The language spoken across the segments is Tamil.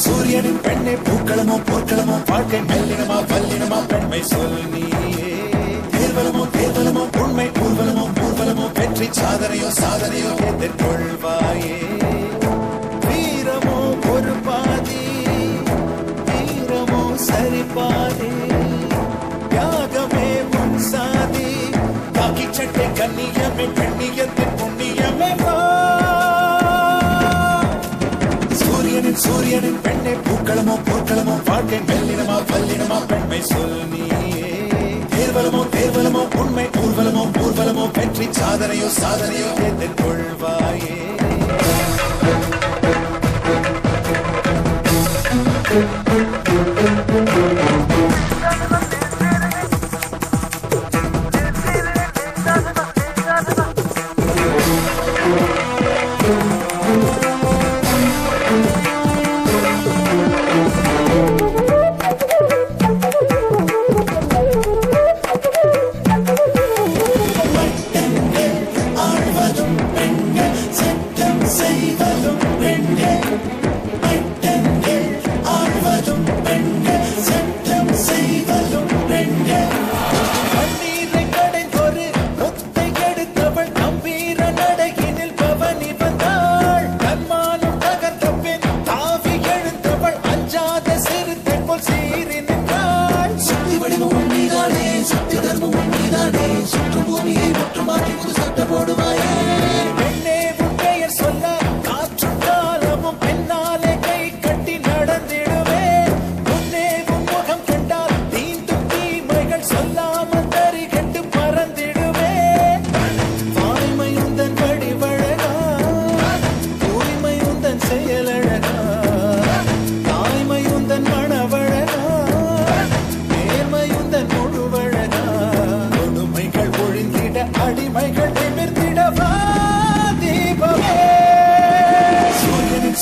சூரியனின் பெண்ணே பூக்களமோ போர்க்களமோ வாழ்க்கை மெல்லினமா வல்லினமா பெண்மை சொல் நீயே. தேர்வலமோ தேர்வலமோ உண்மை ஊர்வலமோ ஊர்வலமோ வெற்றி சாதனையோ சாதனையோ எதிர்கொள்வாயே. வீரமோ ஒரு பாதி வீரமோ சரி பாதி தியாகமே உன் சாதி. காக்கி சட்டை கண்ணியமே பெண்ணியத்தின் புண்ணியமே. சூரியனின் பெண்ணே பூக்களமோ போர்க்களமோ வாழ்க்கை மெல்லினமா வல்லினமா பெண்மை சொல் நீயே. தேர்வலமோ தேர்வலமோ உண்மை ஊர்வலமோ ஊர்வலமோ வெற்றி சாதனையோ சாதனையோ எதிர்கொள்வாயே.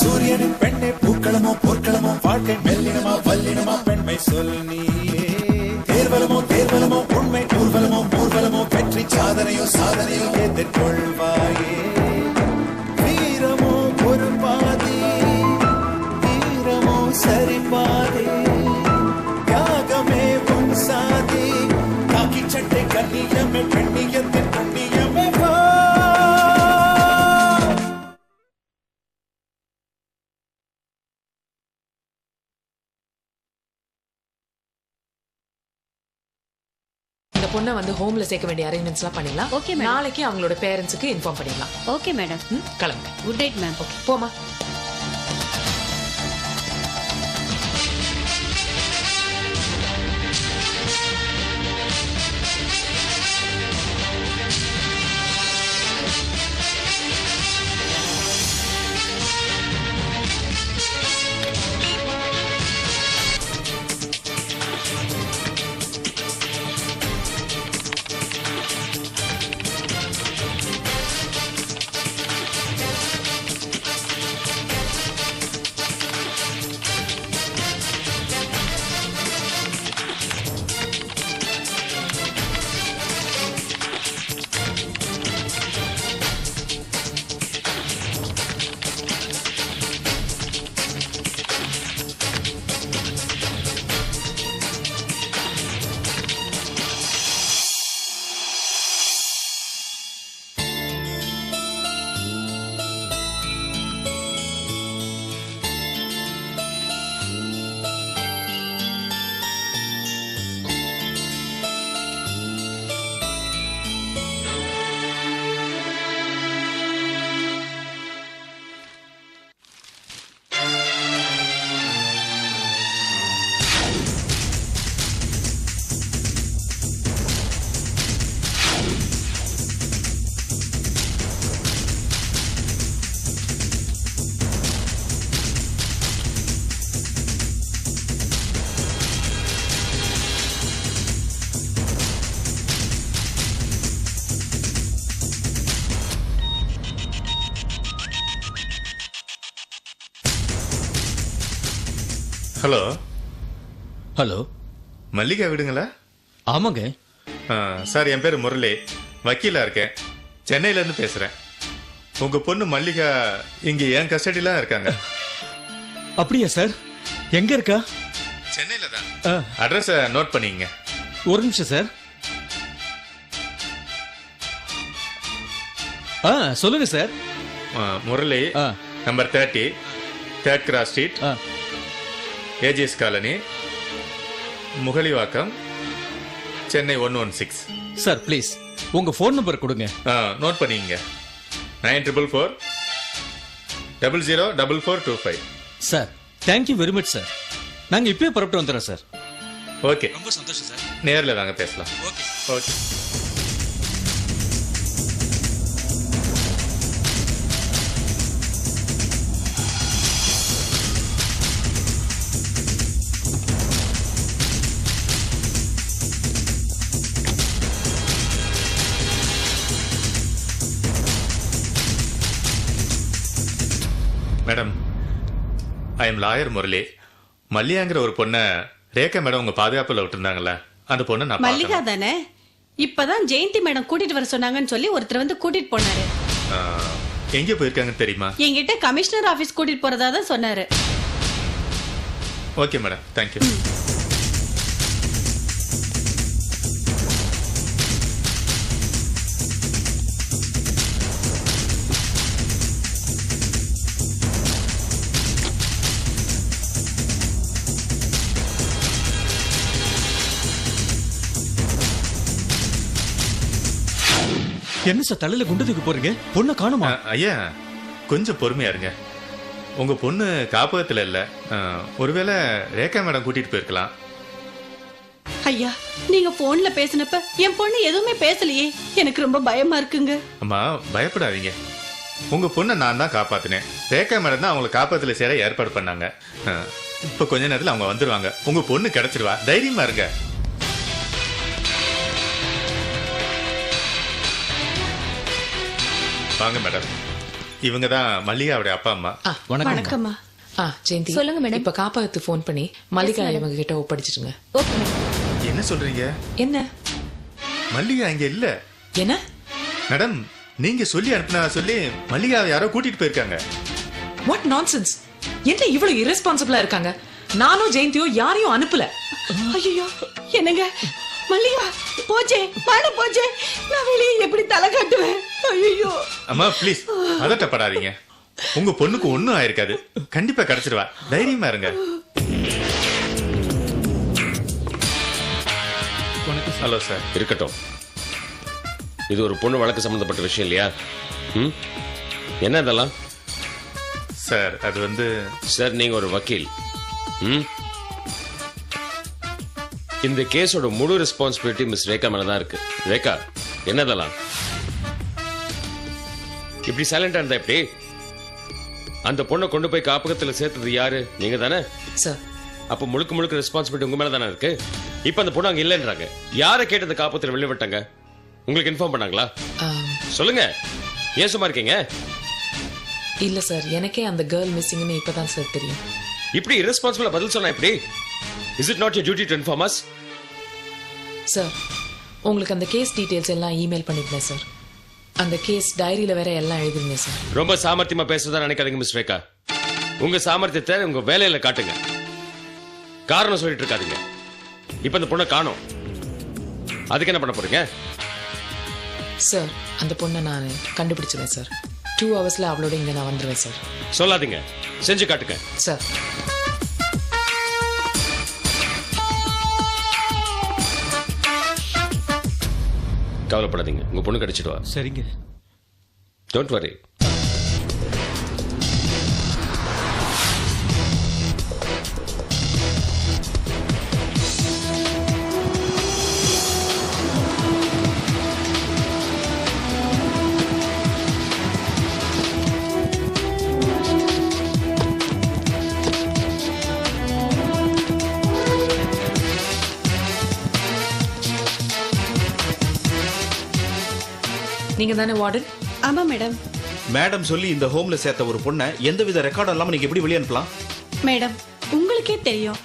சூரியனின் பெண்ணே பூக்களமோ போர்க்களமோ வாழ்க்கை மெல்லினமா வல்லினமா பெண்மை சொல் நீயே. தேர்வலமோ தேர்வலமோ உண்மை ஊர்வலமோ ஊர்வலமோ வெற்றி சாதனையோ சாதனையோ எதிர்கொள்வாயே. வீரமோ ஒரு பாதி வீரமோ சரி பாதி தியாகமே உன் சாதி. காக்கி சட்டை கண்ணியமே பெண்ணியத்தின் புண்ணியமே. பொண்ணை வந்து ஹோம்ல சேர்க்க வேண்டிய அரேஞ்ச்மெண்ட்ஸ்லாம் பண்ணிடலாம். Okay madam. நாளைக்கு அவங்களோட பேரண்ட்ஸுக்கு இன்ஃபார்ம் பண்ணிடலாம். Okay madam. கிளம்புங்க. Good night ma'am. ஓகே போமா. ஹலோ ஹலோ, மல்லிகா வீடுங்களா? ஆமாங்க. சார், என் பேர் முரளி, வக்கீலா இருக்கேன். சென்னையில இருந்து பேசுறேன். உங்க பொண்ணு மல்லிகா இங்க என் கஸ்டடியில இருக்காங்க. அப்படியா சார்? எங்க இருக்கா? சென்னையில தான். அட்ரஸ் நோட் பண்ணிங்க. ஒரு நிமிஷம் சார். சொல்லுங்க sir. Murali, number 30, 3rd cross street, AGS colony, Mugalivakkam, Chennai 116. Sir please உங்க ஃபோன் நம்பர் கொடுங்க. நோட் பண்ணிங்க. 9444 004425. Sir, thank you very much sir. நாங்க இப்பயே புறப்பட்டு வந்துடுறோம் சார். ஓகே, ரொம்ப சந்தோஷம் சார். நேர்ல வாங்க பேசலாம். Okay. Okay. Madam, I am lawyer Murali. மல்லிகாங்கிற ஒரு பொண்ணை ரேகா மேடம் உங்க பாதுகாப்புல விட்டுருந்தாங்கல்ல, அந்த பொண்ணை நான் மல்லிகா தானே? இப்பதான் ஜெயந்தி மேடம் கூட்டிட்டு வர சொன்னாங்கன்னு சொல்லி ஒருத்தர் வந்து கூட்டிட்டு போனாரு. எங்க போயிருக்காங்கன்னு தெரியுமா? என்கிட்ட கமிஷனர் ஆபீஸ் கூட்டிட்டு போறதா தான் சொன்னாரு. Okay madam, thank you. என்ன சார் தலையில குண்டு தூக்கி போறீங்க? பொண்ணை காணுமா? ஐயா, கொஞ்சம் பொறுமையா இருங்க. உங்க பொண்ணு காப்பகத்துல இல்ல. ஒருவேளை ரேகா மேடம் கூட்டிட்டு போயிருக்கலாம். ஐயா, நீங்க போன்ல பேசினப்ப என் பொண்ணு எதுவுமே பேசலையே. எனக்கு ரொம்ப பயமா இருக்குங்க. அம்மா, பயப்படாதீங்க. உங்க பொண்ணை நான் தான் காப்பாத்தினேன். ரேகா மேடம் தான் அவங்களை காப்பகத்துல சேர ஏற்பாடு பண்ணாங்க. இப்ப கொஞ்ச நேரத்துல அவங்க வந்துருவாங்க. உங்க பொண்ணு கிடைச்சிருவா. தைரியமா இருங்க. வாங்க மேடம். இவங்க தான் மல்லிகாவுடைய அப்பா அம்மா. வணக்கம்மா. ஜெயந்தி, சொல்லுங்க மேடம். இப்ப காப்பாத்து போன் பண்ணி மல்லிகா இவங்க கிட்ட ஒப்படைச்சிடுங்க. Okay madam. என்ன சொல்றீங்க? என்ன? மல்லிகா இங்க இல்ல. என்ன மேடம், நீங்க சொல்லி அனுப்பினா சொல்லி மல்லிகா யாரோ கூட்டிட்டு போயிருக்காங்க. What nonsense! என்ன இவ்வளவு இரஸ்பான்சிபிளா இருக்காங்க? நானும் ஜெயந்தியோ யாரையும் அனுப்பல. ஐயோ, என்னங்க மல்லிகா போச்சே, பாடம் போச்சே. நான் வெளியே எப்படி தலை காட்டுவேன்? ஐயோ அம்மா, ப்ளீஸ் பதட்டப்படாதீங்க. உங்க பொண்ணுக்கு ஒண்ணும் ஆயிருக்காது. கண்டிப்பா கிடைச்சிருவா. தைரியமா இருங்க. Hello sir. இருக்கட்டும், இது ஒரு பொண்ணு வழக்கு சம்பந்தப்பட்ட விஷயம் இல்லையா? என்ன இதெல்லாம்? சார், அது வந்து சார், நீங்க ஒரு வக்கீல். இந்த கேஸோட முழு ரெஸ்பான்சிபிலிட்டி மிஸ் ரேகா மேல தான் இருக்கு. ரேகா, என்னதெல்லாம் இப்படி சைலண்டா இருந்தா எப்படி? அந்த பொண்ணை கொண்டு போய் காப்பகத்துல சேர்த்தது யாரு? நீங்க தானே சார். அப்ப முழுக்க முழுக்க ரெஸ்பான்சிபிலிட்டி உங்க மேல தானே இருக்கு. இப்ப அந்த பொண்ணு அங்க இல்லைன்றாங்க. யாரை கேட்டு அந்த காப்பகத்துல வெளியே விட்டாங்க? உங்களுக்கு இன்ஃபார்ம் பண்ணாங்களா? சொல்லுங்க, ஏன் சும்மா இருக்கீங்க? இல்ல சார், எனக்கே அந்த கேர்ள் மிஸ்ஸிங்னு இப்பதான் சார் தெரியும். இப்படி irresponsible பதில் சொன்னா எப்படி? Is it not your duty to inform us? Sir, உங்களுக்கு அந்த கேஸ் டீடைல்ஸ் எல்லாம் இமெயில் பண்ணிருந்தேன் சார். அந்த கேஸ் டைரியில வேற எல்லாம் எழுதிருந்தேன் சார். ரொம்ப சாமர்த்தியமா பேசுறதா நினைக்காதீங்க மிஸ் ரேகா. உங்க சாமர்த்தியத்தை உங்க வேலையில காட்டுங்க. காரணம் சொல்லிட்டு இருக்காதீங்க. இப்ப அந்த பொண்ணை காணோம். அதுக்கு என்ன பண்ண போறீங்க? சார், அந்த பொண்ணை நான் கண்டுபிடிச்சிருவேன் சார். 2 hours அவளோட இங்க நான் வந்துருவேன் சார். சொல்லாதீங்க, செஞ்சு காட்டுங்க சார். கவலைப்படாதீங்க, உங்க பொண்ணு கிடைச்சிடுவா. சரிங்க. Don't worry. நீங்க தானே வார்டன்? ஆமா மேடம். மேடம் சொல்லி இந்த ஹோம்ல சேர்த்த ஒரு பொண்ணை எந்தவித ரெக்கார்டும் இல்லாம நீங்க எப்படி வெளியே அனுப்பலாம்? மேடம், உங்களுக்கே தெரியும்,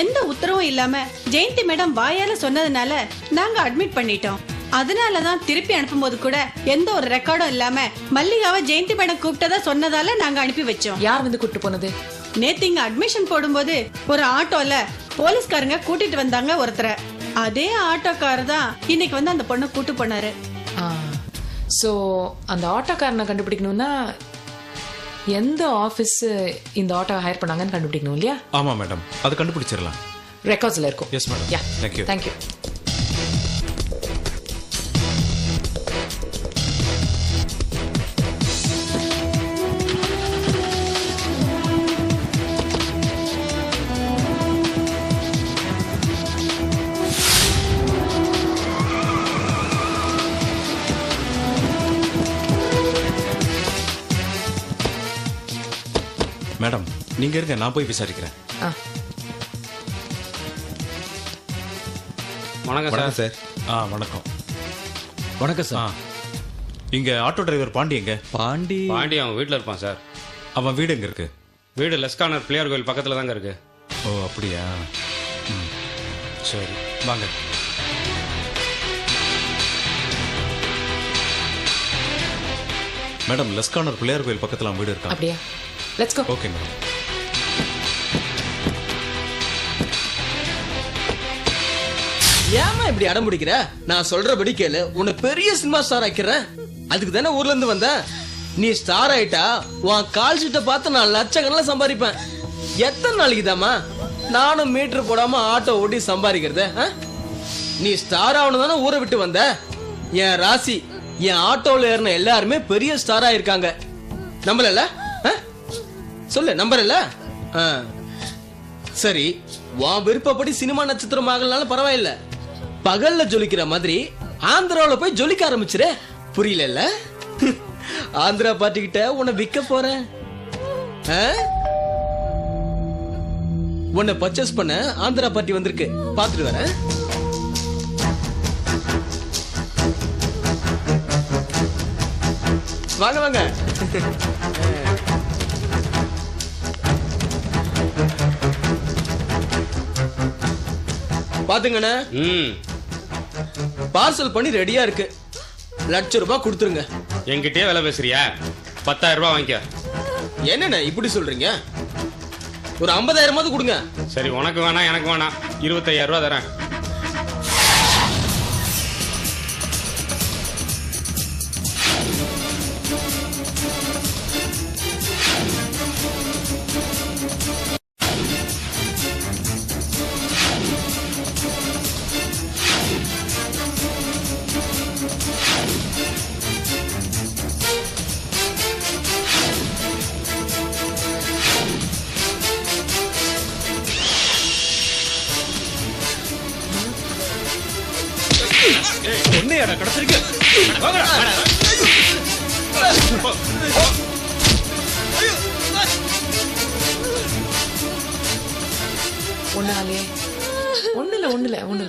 எந்த உத்தரவும் இல்லாம ஜெயந்தி மேடம் வாயால சொன்னதுனால நாங்க அட்மிட் பண்ணிட்டோம். அதனாலதான் திருப்பி அனுப்பும்போது கூட எந்த ஒரு ரெக்கார்டும் இல்லாம மல்லிகாவை ஜெயந்தி மேடம் கூப்பிட்டதா சொன்னதால நாங்க அனுப்பி வச்சோம். யார் வந்து கூட்டு போனது? நேத்து இங்க அட்மிஷன் போடும்போது ஒரு ஆட்டோல போலீஸ்காரங்க கூட்டிட்டு வந்தாங்க ஒருத்தரை. அதே ஆட்டோக்காரர் தான் இன்னைக்கு வந்து அந்த பொண்ணை கூட்டு போனாரு. சோ அந்த ஆட்டோக்காரனை கண்டுபிடிக்கணும்னா எந்த ஆபீஸ் இந்த ஆட்டோ ஹையர் பண்ணாங்கன்னு கண்டுபிடிக்கணும் இல்லையா? ஆமா மேடம், அது கண்டுபிடிச்சிடலாம். ரெக்கார்ட்ஸ்ல இருக்கும். Yes madam. Yeah, thank you. Thank you. Madam நீங்க இருங்க, நான் போய் விசாரிக்கிறேன். வணக்கம் சார். வணக்கம். வணக்கம் சார். இங்க ஆட்டோ டிரைவர் பாண்டி எங்க? பாண்டி அவன் வீட்டில் இருப்பான் சார். அவன் வீடு எங்க இருக்கு? வீடு லெஸ்கானர் பிள்ளையார் கோயில் பக்கத்தில் தாங்க இருக்கு. ஓ அப்படியா? சரி வாங்க. மேடம் லெஸ்கானர் பிள்ளையார் கோயில் பக்கத்துல அவன் வீடு இருக்கா? அப்படியா? Let's go. Okay madam. ஏமா இப்படி அடம் பிடிக்கிற? நான் சொல்றபடி கேளு, உன்னை பெரிய சினிமா ஸ்டார் ஆக்கிறேன். அதுக்கு தானே ஊர்ல இருந்து வந்த. நீ ஸ்டார் ஆயிட்டா உன் கால் ஷீட்டை பார்த்து நான் லட்சக்கணக்கில் சம்பாதிப்பேன். எத்தனை நாளைக்கு தாமா நானும் மீட்டர் போடாம ஆட்டோ ஓட்டி சம்பாதிக்கிறது? நீ ஸ்டார் ஆகணும் தானே ஊரை விட்டு வந்த. என் ராசி, என் ஆட்டோல ஏறின எல்லாருமே பெரிய ஸ்டார் ஆயிருக்காங்க. நம்பல? சொல்லு, நம்பறல? சரி, உன் விருப்பப்படி சினிமா நட்சத்திரம் ஆகலனாலும் பரவாயில்ல. பகல்ல ஜொலிக்கிற மாதிரி ஆந்திராவில போய் ஜொலிக்க ஆரம்பிச்சிரு. புரியல? ஆந்திரா பார்ட்டி கிட்ட உன்னை விற்க போறேன். உன்னை பர்ச்சேஸ் பண்ண ஆந்திரா பார்ட்டி வந்திருக்கு, பாத்துட்டு வரேன். வாங்க வாங்க. பாத்துங்கண்ணே, பார்சல் பண்ணி ரெடியா இருக்கு. ₹1,00,000 கொடுத்துருங்க. என்கிட்டயே விலை பேசுறியா? 10,000 ரூபாய் வாங்கிக்க. என்னண்ணே இப்படி சொல்றீங்க? ஒரு 50,000 கொடுங்க. சரி, உனக்கு வேணாம் எனக்கு வேணாம், 25,000 ரூபாய் தரேன். ஒன்னையாடா கடத்திருக்க? ஒன்னாலே ஒண்ணுல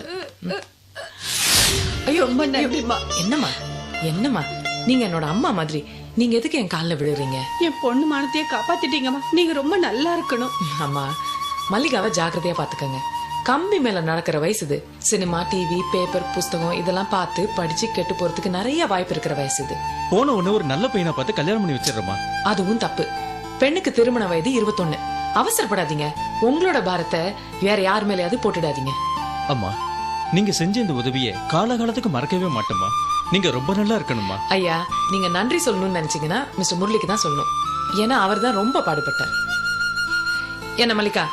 ஐயோ ரொம்ப நன்றிமா. என்னம்மா என்னம்மா, நீங்க என்னோட அம்மா மாதிரி. நீங்க எதுக்கு என் காலில் விழுறீங்க? என் பொண்ணு மானத்தையே காப்பாத்திட்டீங்கம்மா. நீங்க ரொம்ப நல்லா இருக்கணும். அம்மா, மல்லிகாவை ஜாக்கிரதையா பாத்துக்கங்க. கம்பி மேல நடக்கிற வயசு இது. சினிமா, டிவி, பேப்பர், புஸ்தகம் இதெல்லாம் பார்த்து படிச்சு கெட்டு போறதுக்கு நிறைய வாய்ப்பு இருக்கிற வயசு இது. போன உடனே ஒரு நல்ல பையனை பார்த்து கல்யாணம் பண்ணி வச்சிடறோமா? அதுவும் தப்பு. பெண்ணுக்கு திருமண வயது 21. அவசரப்படாதீங்க. உங்களோட பாரத்தை வேற யார் மேலேயாவது போட்டுடாதீங்க. அம்மா, நீங்க செஞ்ச இந்த உதவியை காலகாலத்துக்கு மறக்கவே மாட்டோமா. நீங்க ரொம்ப நல்லா இருக்கணுமா. ஐயா, நீங்க நன்றி சொல்லணும்னு நினைச்சீங்கன்னா மிஸ்டர் முரளிக்கு தான் சொல்லணும். ஏன்னா அவர் தான் ரொம்ப பாடுபட்டார். என்ன மல்லிகா,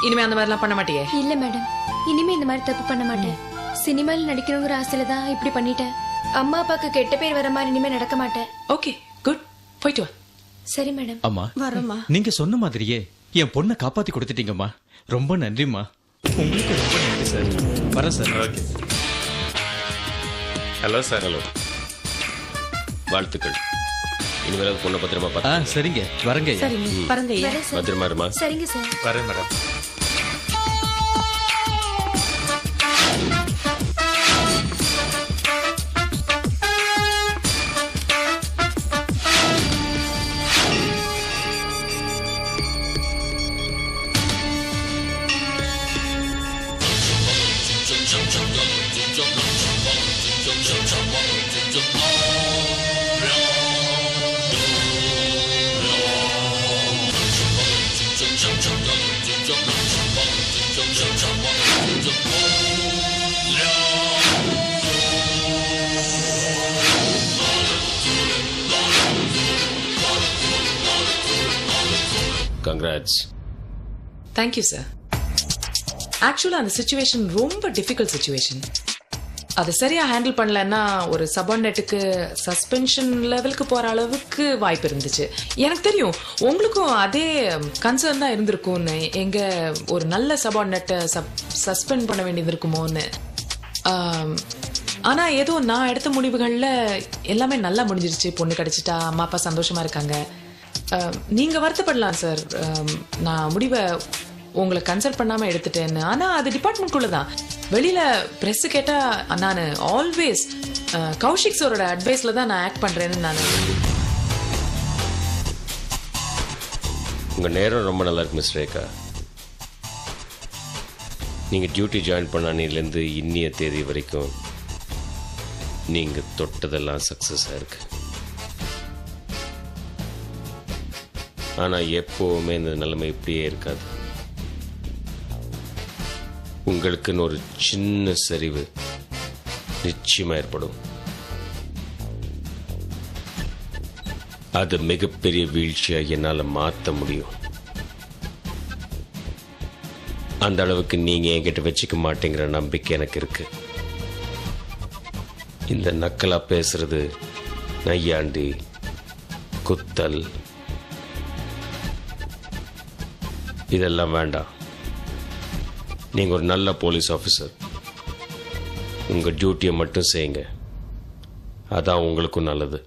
இனிமே அந்த மாதிரிலாம் பண்ண மாட்டியே? இல்ல மேடம், இனிமே இந்த மாதிரி தப்பு பண்ண மாட்டேன். சினிமால நடிக்கணுங்கிற ஆசையில தான் இப்படி பண்ணிட்டேன். அம்மா அப்பாக்கு கெட்ட பேர் வர மாதிரி இனிமே நடக்க மாட்டேன். Okay, good. போயிட்டு வா. சரி மேடம். அம்மா, வரமா. நீங்க சொன்ன மாதிரியே என் பொண்ணை காப்பாத்தி கொடுத்துட்டீங்கம்மா. ரொம்ப நன்றிம்மா. உங்களுக்கு ரொம்ப நன்றி சார். வரேன் sir. Okay. Hello sir. Hello, வாழ்த்துக்கள். இனிமேல் பொண்ணை பத்திரமா பார்த்து. சரிங்க, வரங்க ஐயா. சரிங்க, பாருங்க ஐயா. வரேன் சார். பத்திரமா இருமா. சரிங்க சார். வரேன் மேடம். கங்க்ராட்ஸ். Thank you sir. ஆக்சுவலா அந்த சுச்சுவேஷன் ரொம்ப டிஃபிகல்ட் சுச்சுவேஷன். அது சரியா ஹேண்டில் பண்ணலன்னா ஒரு சபார்டினேட்டுக்கு சஸ்பென்ஷன் லெவலுக்கு போற அளவுக்கு வாய்ப்பு இருந்துச்சு. எனக்கு தெரியும் உங்களுக்கும் அதே கன்சர்ன் தான் இருந்திருக்கும்னு, எங்க ஒரு நல்ல சபார்டினேட்டை சஸ்பெண்ட் பண்ண வேண்டியது இருக்குமோன்னு. ஆனா ஏதோ நான் எடுத்த முடிவுகள்ல எல்லாமே நல்லா முடிஞ்சிருச்சு. பொண்ணு கிடைச்சிட்டா, அம்மா அப்பா சந்தோஷமா இருக்காங்க. நீங்க வருத்தப்படலாம் சார், நான் முடிவை உங்களை கன்சல்ட் பண்ணாம எடுத்துட்டேன்னு. ஆனா அது டிபார்ட்மெண்ட்குள்ள தான். வெளியில பிரஸ் கேட்டா நான் ஆல்வேஸ் கௌஷிக் சாரோட அட்வைஸ்ல தான் நான் ஆக்ட் பண்றேன்னு நான். உங்க நேரம் ரொம்ப நல்லா இருக்கு மிஸ் ரேகா. நீங்க டியூட்டி ஜாயின் பண்ண அன்னிலேருந்து இன்னிய தேதி வரைக்கும் நீங்க தொட்டதெல்லாம் சக்சஸ் ஆயிருக்கு. ஆனா எப்பவுமே இந்த நிலைமை இப்படியே இருக்காது. உங்களுக்குன்னு ஒரு சின்ன சரிவு நிச்சயமா ஏற்படும். அது மிகப்பெரிய வீழ்ச்சியா என்னால மாத்த முடியும். அந்த அளவுக்கு நீங்க என்கிட்ட வச்சுக்க மாட்டேங்கிற நம்பிக்கை எனக்கு இருக்கு. இந்த நக்கலா பேசுறது, நையாண்டி, குத்தல் இதெல்லாம் வேண்டாம். நீங்க ஒரு நல்ல போலீஸ் ஆஃபீஸர். உங்க டியூட்டியை மட்டும் செய்யுங்க. அதான் உங்களுக்கும் நல்லது.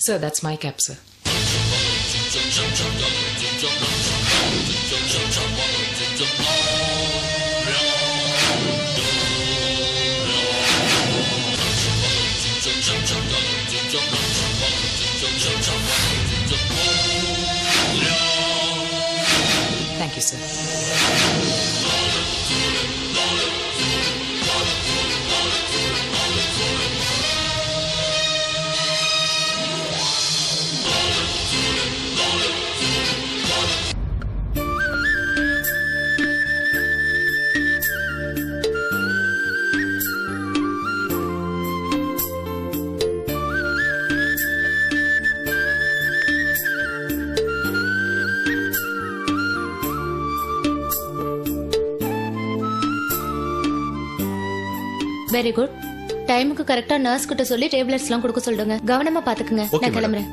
Sir, that's my cap sir. Thank you sir. Very good. டைமுக்கு கரெக்டா நர்ஸ் கிட்ட சொல்லி டேப்லெட்ஸ் எல்லாம் கொடுக்க சொல்லுங்க. கவனமா பாத்துக்குங்க. நான் கிளம்புறேன்.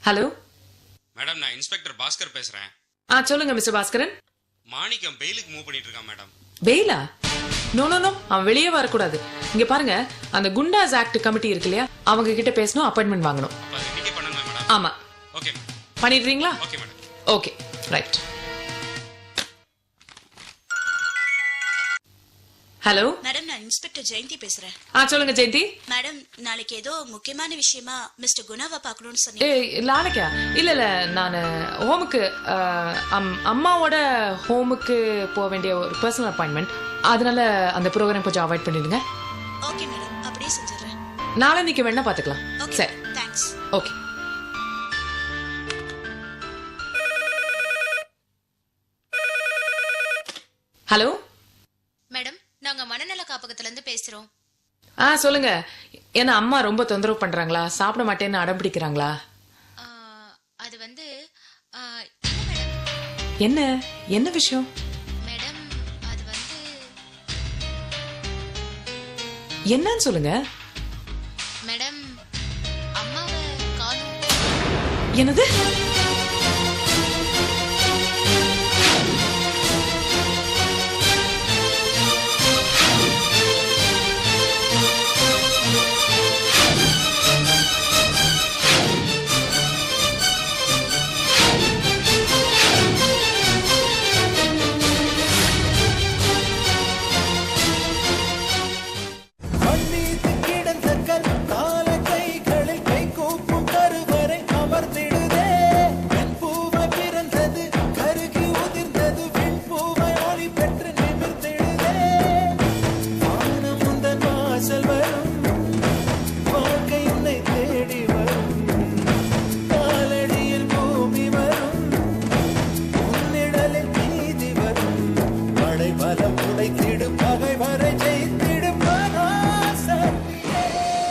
ஹலோ. மேடம் நான் இன்ஸ்பெக்டர் பாஸ்கர் பேசுறேன். சொல்லுங்க மிஸ்டர் பாஸ்கரன். மாணிக்கம் பெயிலுக்கு மூவ் பண்ணிட்டு இருக்கான் மேடம். பெயிலா? நோ நோ நோ, அவன் வெளியே வரக்கூடாது. இங்க பாருங்க, அந்த குண்டாஸ் ஆக்ட் கமிட்டி இருக்கு இல்லையா, அவங்க கிட்ட பேசணும், அப்பாயின்மெண்ட் வாங்கணும். அப்ப அது இன்னைக்கே பண்ணுங்க மேடம். ஆமா. Okay madam. பண்ணிடுறீங்களா? Okay madam. Okay right. Hello madam, நான் இன்ஸ்பெக்டர் ஜெயந்தி பேசுறேன். சொல்லுங்க ஜெயந்தி. மேடம், நாளைக்கு ஏதோ முக்கியமான விஷயமா மிஸ்டர் குணாவை பார்க்கணும்னு சொன்னீங்க. நாளைக்கா? இல்ல இல்ல, நான் ஹோமுக்கு அம்மாவோட ஹோமுக்கு போக வேண்டிய ஒரு பர்சனல் அப்பாயின்மெண்ட், அதனால அந்த ப்ரோக்ராம் கொஞ்சம் அவாய்ட் பண்ணிடுங்க. ஓகே மேடம், அப்படியே செஞ்சிடுறேன். நாளைக்கு வேணா பாத்துக்கலாம். ஓகே, சரி, தேங்க்ஸ். ஓகே. ஹலோ மேடம், நாங்க மனநல காப்பகத்துல இருந்து பேசுறோம். சொல்லுங்க. ஏன்னா அம்மா ரொம்ப தொந்தரவு பண்றாங்களா? சாப்பிட மாட்டேன்னு அடம் பிடிக்கிறாங்களா? அது வந்து என்ன என்ன விஷயம் மேடம்? அது வந்து என்னன்னு சொல்லுங்க. மேடம், அம்மாவை காணோம். என்னது?